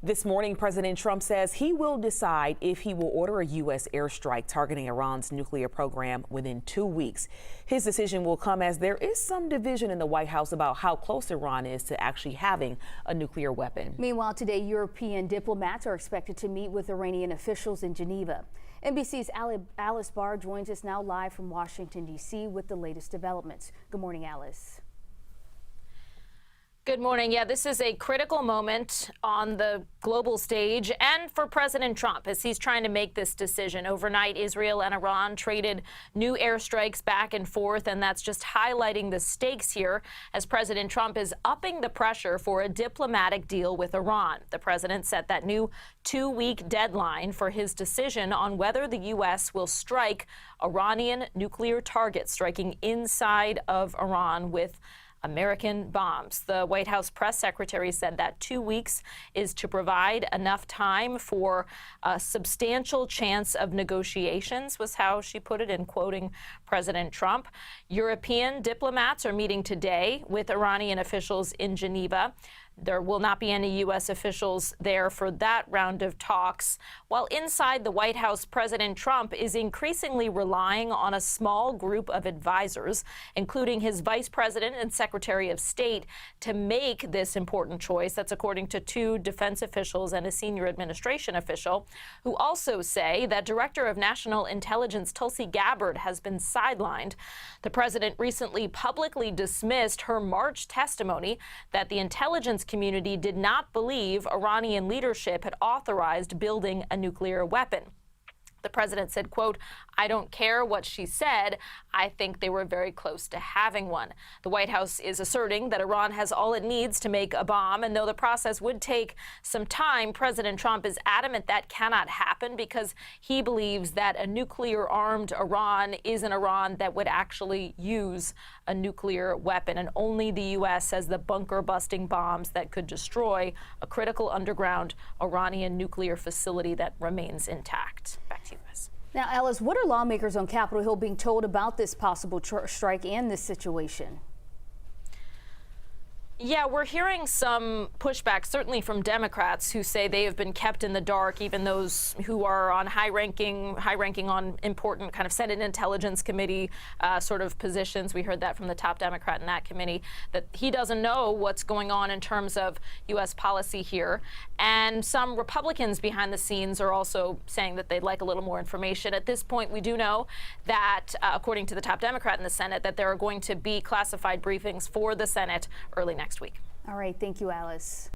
This morning, President Trump says he will decide if he will order a U.S. airstrike targeting Iran's nuclear program within 2 weeks. His decision will come as there is some division in the White House about how close Iran is to actually having a nuclear weapon. Meanwhile, today, European diplomats are expected to meet with Iranian officials in Geneva. NBC's Alice Barr joins us now live from Washington, D.C. with the latest developments. Good morning, Alice. Good morning. Yeah, this is a critical moment on the global stage and for President Trump as he's trying to make this decision. Overnight, Israel and Iran traded new airstrikes back and forth, and that's just highlighting the stakes here as President Trump is upping the pressure for a diplomatic deal with Iran. The president set that new 2-week deadline for his decision on whether the U.S. will strike Iranian nuclear targets, striking inside of Iran with American bombs. The White House press secretary said that 2 weeks is to provide enough time for a substantial chance of negotiations, was how she put it in quoting President Trump. European diplomats are meeting today with Iranian officials in Geneva. There will not be any U.S. officials there for that round of talks. While inside the White House, President Trump is increasingly relying on a small group of advisors, including his vice president and secretary of state, to make this important choice. That's according to 2 defense officials and a senior administration official, who also say that Director of National Intelligence Tulsi Gabbard has been sidelined. The president recently publicly dismissed her March testimony that the intelligence community did not believe Iranian leadership had authorized building a nuclear weapon. The president said, quote, "I don't care what she said. I think they were very close to having one." The White House is asserting that Iran has all it needs to make a bomb. And though the process would take some time, President Trump is adamant that cannot happen because he believes that a nuclear-armed Iran is an Iran that would actually use a nuclear weapon. And only the U.S. has the bunker-busting bombs that could destroy a critical underground Iranian nuclear facility that remains intact. Back to you guys. Now, Alice, what are lawmakers on Capitol Hill being told about this possible strike and this situation? Yeah, we're hearing some pushback, certainly from Democrats who say they have been kept in the dark, even those who are on high ranking on important kind of Senate Intelligence Committee sort of positions. We heard that from the top Democrat in that committee, that he doesn't know what's going on in terms of U.S. policy here. And some Republicans behind the scenes are also saying that they'd like a little more information. At this point, we do know that, according to the top Democrat in the Senate, that there are going to be classified briefings for the Senate early next week. All right. Thank you, Alice.